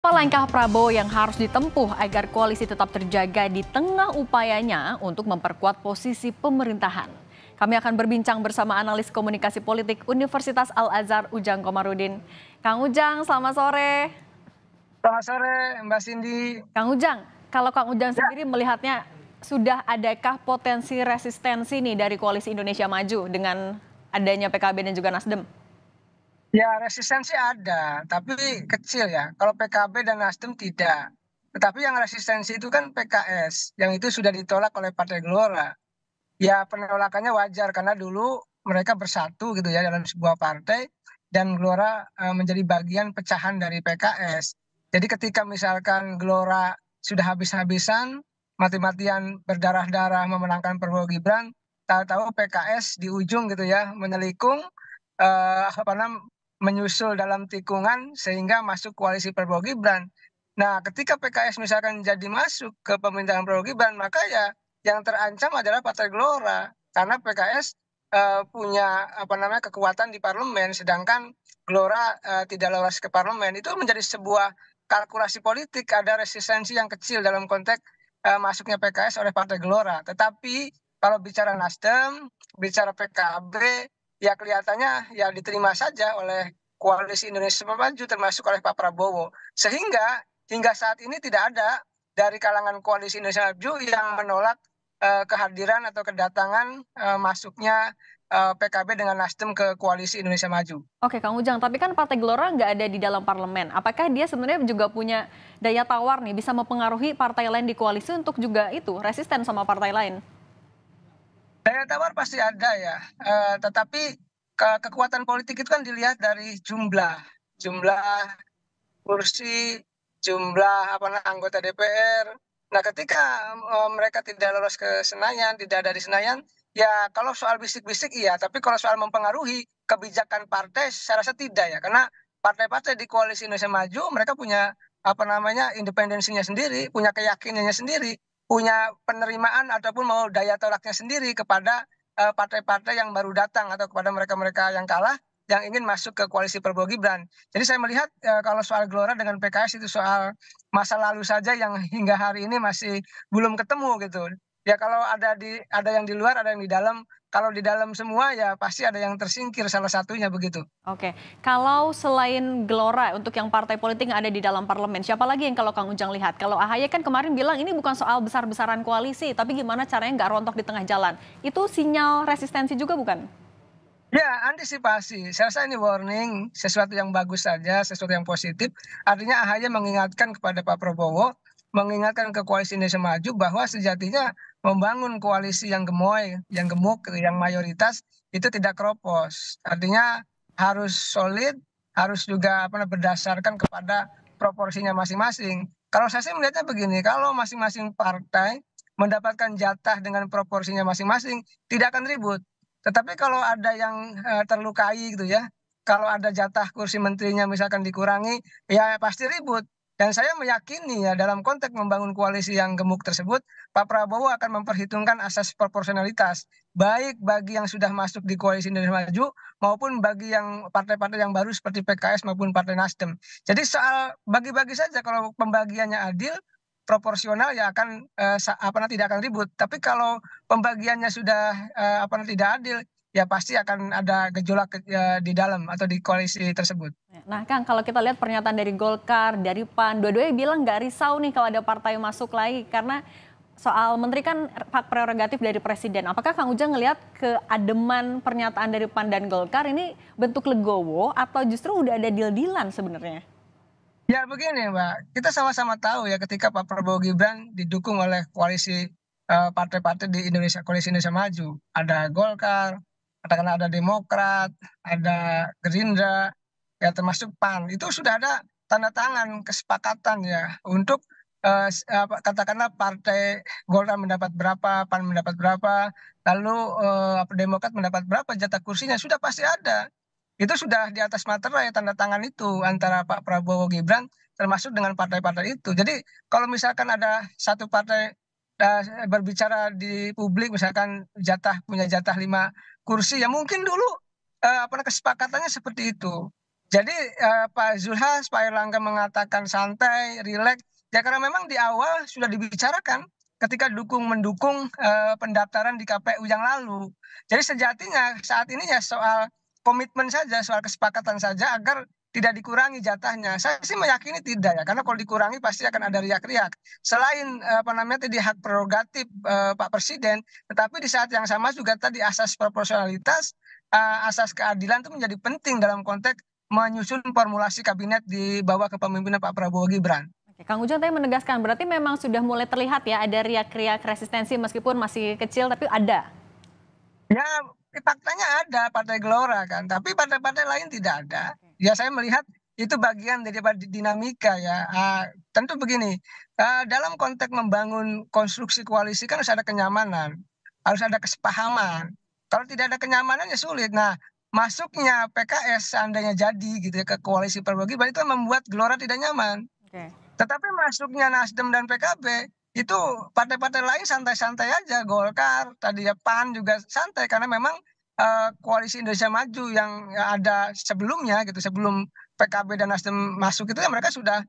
Apa langkah Prabowo yang harus ditempuh agar koalisi tetap terjaga di tengah upayanya untuk memperkuat posisi pemerintahan? Kami akan berbincang bersama analis komunikasi politik Universitas Al-Azhar Ujang Komarudin. Kang Ujang, selamat sore. Selamat sore, Mbak Cindy. Kang Ujang, kalau Kang Ujang Ya, sendiri melihatnya sudah adakah potensi resistensi nih dari Koalisi Indonesia Maju dengan adanya PKB dan juga Nasdem? ya, resistensi ada, tapi kecil ya. Kalau PKB dan Nasdem tidak. Tetapi yang resistensi itu kan PKS, yang itu sudah ditolak oleh Partai Gelora. Ya, penolakannya wajar karena dulu mereka bersatu gitu ya dalam sebuah partai dan Gelora menjadi bagian pecahan dari PKS. Jadi ketika misalkan Gelora sudah habis-habisan, mati-matian berdarah-darah memenangkan Prabowo Gibran, tahu-tahu PKS di ujung gitu ya menelikung apa namanya menyusul dalam tikungan sehingga masuk koalisi Prabowo Gibran. Nah, ketika PKS misalkan jadi masuk ke pemerintahan Prabowo Gibran, maka ya yang terancam adalah Partai Gelora karena PKS punya apa namanya kekuatan di parlemen, sedangkan Gelora tidak lolos ke parlemen. Itu menjadi sebuah kalkulasi politik, ada resistensi yang kecil dalam konteks masuknya PKS oleh Partai Gelora. Tetapi kalau bicara Nasdem, bicara PKB, ya kelihatannya ya diterima saja oleh Koalisi Indonesia Maju termasuk oleh Pak Prabowo. Sehingga hingga saat ini tidak ada dari kalangan Koalisi Indonesia Maju yang menolak kehadiran atau kedatangan masuknya PKB dengan Nasdem ke Koalisi Indonesia Maju. Oke, Kang Ujang, tapi kan Partai Gelora nggak ada di dalam parlemen. Apakah dia sebenarnya juga punya daya tawar nih, bisa mempengaruhi partai lain di koalisi untuk juga itu, resisten sama partai lain? Daya tawar pasti ada ya, tetapi kekuatan politik itu kan dilihat dari jumlah kursi, jumlah apa anggota DPR. Nah, ketika mereka tidak lolos ke Senayan, tidak ada di Senayan, ya kalau soal bisik-bisik iya, tapi kalau soal mempengaruhi kebijakan partai, saya rasa tidak ya, karena partai-partai di Koalisi Indonesia Maju mereka punya apa namanya independensinya sendiri, punya keyakinannya sendiri, punya penerimaan ataupun mau daya tolaknya sendiri kepada partai-partai yang baru datang atau kepada mereka-mereka yang kalah yang ingin masuk ke koalisi Prabowo Gibran. Jadi saya melihat kalau soal Gelora dengan PKS itu soal masa lalu saja yang hingga hari ini masih belum ketemu gitu. Ya kalau ada yang di luar, ada yang di dalam. Kalau di dalam semua ya pasti ada yang tersingkir salah satunya begitu. Oke, kalau selain Gelora untuk yang partai politik yang ada di dalam parlemen, siapa lagi yang kalau Kang Ujang lihat? Kalau AHY kan kemarin bilang ini bukan soal besar-besaran koalisi, tapi gimana caranya nggak rontok di tengah jalan. Itu sinyal resistensi juga bukan? Ya, antisipasi. Saya rasa ini warning, sesuatu yang bagus saja, sesuatu yang positif. Artinya AHY mengingatkan kepada Pak Prabowo, mengingatkan ke Koalisi Indonesia Maju bahwa sejatinya membangun koalisi yang gemoy, yang gemuk, yang mayoritas itu tidak keropos. Artinya harus solid, harus juga berdasarkan kepada proporsinya masing-masing. Kalau saya sih melihatnya begini, kalau masing-masing partai mendapatkan jatah dengan proporsinya masing-masing, tidak akan ribut. Tetapi kalau ada yang terlukai gitu ya, kalau ada jatah kursi menterinya misalkan dikurangi, ya pasti ribut. Dan saya meyakini ya dalam konteks membangun koalisi yang gemuk tersebut, Pak Prabowo akan memperhitungkan asas proporsionalitas, baik bagi yang sudah masuk di koalisi Indonesia Maju maupun bagi yang partai-partai yang baru seperti PKS maupun Partai Nasdem. Jadi soal bagi-bagi saja kalau pembagiannya adil, proporsional ya akan tidak akan ribut. Tapi kalau pembagiannya sudah tidak adil, ya pasti akan ada gejolak di dalam atau di koalisi tersebut. Nah Kang, kalau kita lihat pernyataan dari Golkar, dari PAN, dua-duanya bilang nggak risau nih kalau ada partai masuk lagi, karena soal menteri kan hak prerogatif dari presiden. Apakah Kang Ujang ngelihat keademan pernyataan dari PAN dan Golkar ini bentuk legowo atau justru udah ada deal-dealan sebenarnya? Ya begini Mbak, kita sama-sama tahu ya ketika Pak Prabowo Gibran didukung oleh koalisi partai-partai di Indonesia, koalisi Indonesia Maju. Ada Golkar, katakanlah ada Demokrat, ada Gerindra, ya termasuk PAN. Itu sudah ada tanda tangan kesepakatan ya untuk katakanlah partai Golkar mendapat berapa, PAN mendapat berapa, lalu Demokrat mendapat berapa jatah kursinya, sudah pasti ada. Itu sudah di atas materai tanda tangan itu antara Pak Prabowo Gibran termasuk dengan partai-partai itu. Jadi kalau misalkan ada satu partai berbicara di publik misalkan punya jatah 5 kursi ya mungkin dulu kesepakatannya seperti itu. Jadi Pak Zulhas, Pak Erlangga mengatakan santai, rileks, ya karena memang di awal sudah dibicarakan ketika mendukung pendaftaran di KPU yang lalu. Jadi sejatinya saat ini ya soal komitmen saja, soal kesepakatan saja agar tidak dikurangi jatahnya. Saya sih meyakini tidak ya, karena kalau dikurangi pasti akan ada riak-riak. Selain apa namanya tadi hak prerogatif Pak Presiden, tetapi di saat yang sama juga tadi asas proporsionalitas, asas keadilan itu menjadi penting dalam konteks menyusun formulasi kabinet di bawah kepemimpinan Pak Prabowo Gibran. Oke, Kang Ujang tadi menegaskan berarti memang sudah mulai terlihat ya ada riak-riak resistensi meskipun masih kecil tapi ada. Ya, faktanya ada Partai Gelora kan, tapi partai-partai lain tidak ada. Ya saya melihat itu bagian daripada dinamika ya. Tentu begini, dalam konteks membangun konstruksi koalisi kan harus ada kenyamanan, harus ada kesepahaman. Kalau tidak ada kenyamanan ya sulit. Nah, masuknya PKS seandainya jadi gitu ya ke koalisi Prabowo Gibran itu membuat Gelora tidak nyaman. Oke. Tetapi masuknya Nasdem dan PKB itu partai-partai lain santai-santai aja, Golkar, tadi ya PAN juga santai karena memang koalisi Indonesia Maju yang ada sebelumnya gitu, sebelum PKB dan Nasdem masuk itu ya mereka sudah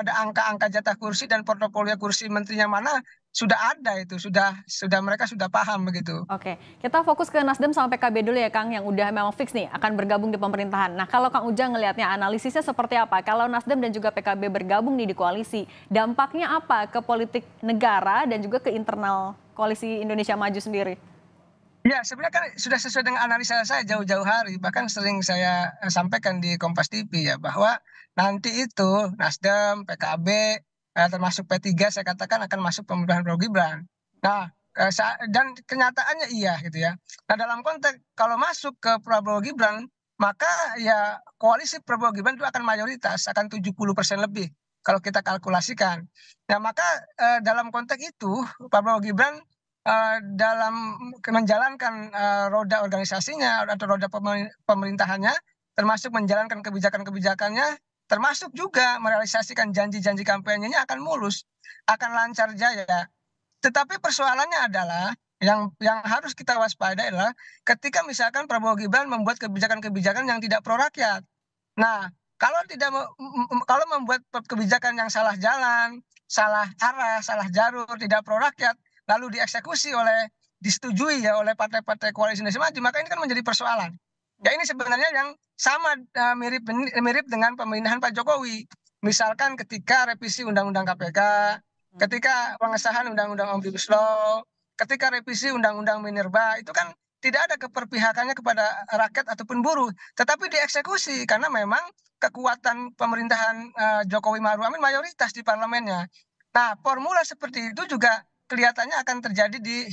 ada angka-angka jatah kursi dan portofolio kursi menterinya mana sudah ada itu, sudah mereka sudah paham begitu. Oke, kita fokus ke Nasdem sama PKB dulu ya Kang, yang udah memang fix nih akan bergabung di pemerintahan. Nah kalau Kang Ujang ngelihatnya analisisnya seperti apa? Kalau Nasdem dan juga PKB bergabung nih di koalisi, dampaknya apa ke politik negara dan juga ke internal koalisi Indonesia Maju sendiri? Ya, sebenarnya kan sudah sesuai dengan analisa saya jauh-jauh hari, bahkan sering saya sampaikan di Kompas TV ya, bahwa nanti itu Nasdem, PKB, termasuk P3 saya katakan akan masuk pemerintahan Prabowo Gibran. Nah, dan kenyataannya iya gitu ya. Nah, dalam konteks kalau masuk ke Prabowo Gibran, maka ya koalisi Prabowo Gibran itu akan mayoritas, akan 70% lebih kalau kita kalkulasikan. Nah, maka dalam konteks itu Prabowo Gibran dalam menjalankan roda organisasinya atau roda pemerintahannya, termasuk menjalankan kebijakan-kebijakannya, termasuk juga merealisasikan janji-janji kampanyenya akan mulus, akan lancar jaya. Tetapi persoalannya adalah yang harus kita waspadai adalah ketika misalkan Prabowo Gibran membuat kebijakan-kebijakan yang tidak pro rakyat. Nah, kalau tidak kalau membuat kebijakan yang salah jalan, salah arah, salah jalur, tidak pro rakyat, lalu dieksekusi disetujui ya oleh partai-partai koalisi Indonesia Maju, maka ini kan menjadi persoalan. Ya ini sebenarnya yang sama mirip mirip dengan pemerintahan Pak Jokowi. Misalkan ketika revisi Undang-Undang KPK, ketika pengesahan Undang-Undang Omnibus Law, ketika revisi Undang-Undang Minerba, itu kan tidak ada keperpihakannya kepada rakyat ataupun buruh, tetapi dieksekusi karena memang kekuatan pemerintahan Jokowi Maruf Amin mayoritas di parlemennya. Nah, formula seperti itu juga kelihatannya akan terjadi di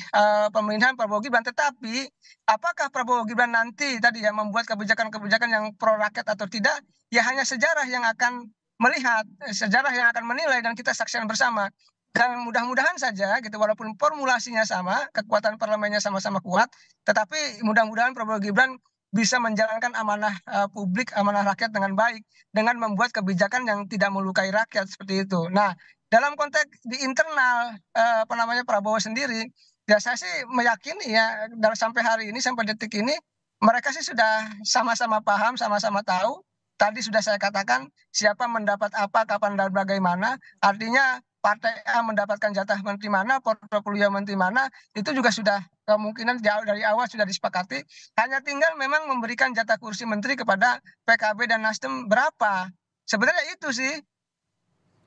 pemerintahan Prabowo Gibran. Tetapi apakah Prabowo Gibran nanti tadi ya membuat kebijakan-kebijakan yang pro rakyat atau tidak? Ya hanya sejarah yang akan melihat, sejarah yang akan menilai dan kita saksikan bersama. Dan mudah-mudahan saja gitu walaupun formulasinya sama, kekuatan parlemennya sama-sama kuat, tetapi mudah-mudahan Prabowo Gibran bisa menjalankan amanah publik, amanah rakyat dengan baik dengan membuat kebijakan yang tidak melukai rakyat seperti itu. Nah, dalam konteks di internal apa namanya Prabowo sendiri, ya saya sih meyakini ya sampai hari ini sampai detik ini mereka sih sudah sama-sama paham, sama-sama tahu. Tadi sudah saya katakan siapa mendapat apa, kapan dan bagaimana. Artinya partai A mendapatkan jatah menteri mana, portofolio menteri mana, itu juga sudah kemungkinan jauh dari awal sudah disepakati. Hanya tinggal memang memberikan jatah kursi menteri kepada PKB dan Nasdem berapa. Sebenarnya itu sih.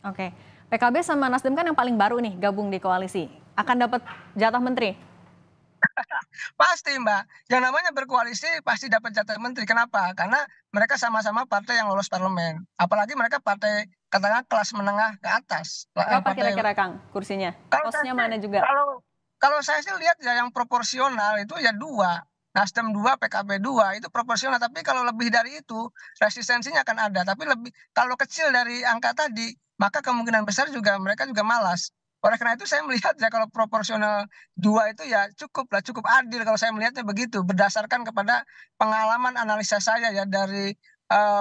Oke, PKB sama Nasdem kan yang paling baru nih gabung di koalisi. Akan dapat jatah menteri? Pasti Mbak, yang namanya berkoalisi pasti dapat jatah menteri. Kenapa? Karena mereka sama-sama partai yang lolos parlemen. Apalagi mereka partai katakanlah kelas menengah ke atas. Berapa Partai kira-kira Kang kursinya? kalau saya Posnya sih, mana juga? kalau saya sih lihat ya yang proporsional itu ya dua. Nasdem dua, PKB dua itu proporsional. Tapi kalau lebih dari itu resistensinya akan ada. Tapi lebih kalau kecil dari angka tadi, maka kemungkinan besar juga mereka juga malas. Oleh karena itu saya melihat ya kalau proporsional dua itu ya cukup lah, cukup adil kalau saya melihatnya begitu. Berdasarkan kepada pengalaman analisa saya ya dari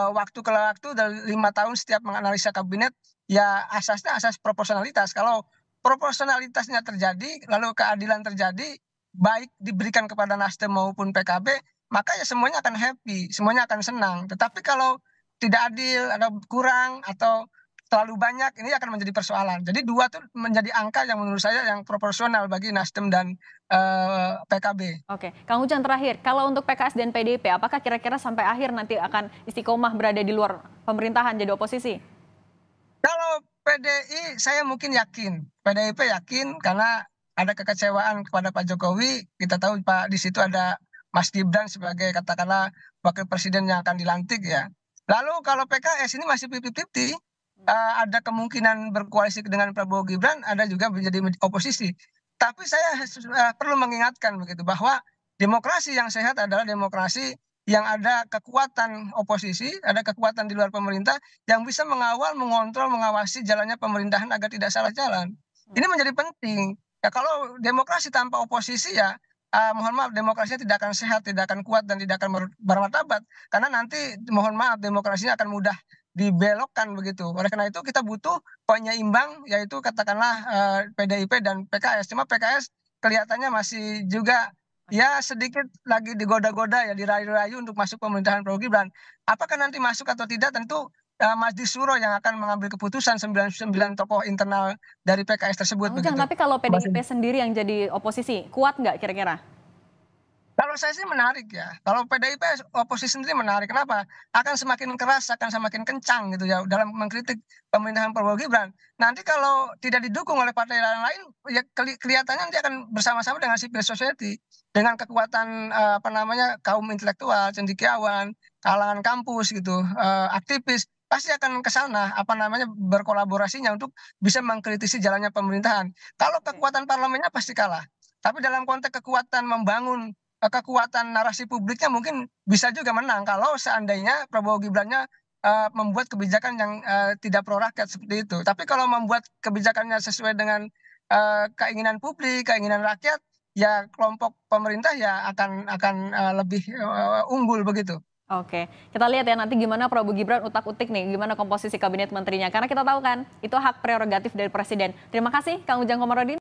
waktu ke waktu dari 5 tahun setiap menganalisa kabinet ya asasnya asas proporsionalitas. Kalau proporsionalitasnya terjadi, lalu keadilan terjadi, baik diberikan kepada Nasdem maupun PKB, maka ya semuanya akan happy, semuanya akan senang. Tetapi kalau tidak adil, atau kurang, atau terlalu banyak, ini akan menjadi persoalan. Jadi 2 tuh menjadi angka yang menurut saya yang proporsional bagi Nasdem dan PKB. Oke, Kang Ujang terakhir, kalau untuk PKS dan PDIP, apakah kira-kira sampai akhir nanti akan istiqomah berada di luar pemerintahan jadi oposisi? Kalau PDI saya mungkin yakin, PDIP yakin karena ada kekecewaan kepada Pak Jokowi, kita tahu di situ ada Mas Gibran sebagai katakanlah wakil presiden yang akan dilantik ya. Lalu kalau PKS ini masih 50-50, ada kemungkinan berkoalisi dengan Prabowo Gibran, ada juga menjadi oposisi. Tapi saya perlu mengingatkan begitu bahwa demokrasi yang sehat adalah demokrasi yang ada kekuatan oposisi, ada kekuatan di luar pemerintah yang bisa mengawal, mengontrol, mengawasi jalannya pemerintahan agar tidak salah jalan. Ini menjadi penting. Ya kalau demokrasi tanpa oposisi ya, mohon maaf demokrasinya tidak akan sehat, tidak akan kuat dan tidak akan bermartabat. Karena nanti mohon maaf demokrasinya akan mudah dibelokkan begitu. Oleh karena itu kita butuh penyeimbang yaitu katakanlah PDIP dan PKS. Cuma PKS kelihatannya masih juga ya sedikit lagi digoda-goda ya, dirayu-rayu untuk masuk pemerintahan Prabowo Gibran. Apakah nanti masuk atau tidak tentu Majlis Syuro yang akan mengambil keputusan 99 tokoh internal dari PKS tersebut Kang Ujang, begitu. tapi kalau PDIP sendiri yang jadi oposisi, kuat nggak kira-kira? Kalau saya sih menarik ya. Kalau PDIP oposisi sendiri menarik. Kenapa? Akan semakin keras, akan semakin kencang gitu ya dalam mengkritik pemerintahan Prabowo Gibran. Nanti kalau tidak didukung oleh partai lain, ya kelihatannya dia akan bersama-sama dengan civil society, dengan kekuatan apa namanya kaum intelektual, cendekiawan, kalangan kampus gitu, aktivis pasti akan ke sana apa namanya berkolaborasinya untuk bisa mengkritisi jalannya pemerintahan. Kalau kekuatan parlemennya pasti kalah. Tapi dalam konteks kekuatan membangun kekuatan narasi publiknya mungkin bisa juga menang kalau seandainya Prabowo Gibrannya membuat kebijakan yang tidak pro rakyat seperti itu. Tapi kalau membuat kebijakannya sesuai dengan keinginan publik, keinginan rakyat, ya kelompok pemerintah ya akan lebih unggul begitu. Oke, kita lihat ya nanti gimana Prabowo Gibran utak-utik nih, gimana komposisi kabinet menterinya. Karena kita tahu kan, itu hak prerogatif dari Presiden. Terima kasih Kang Ujang Komarudin.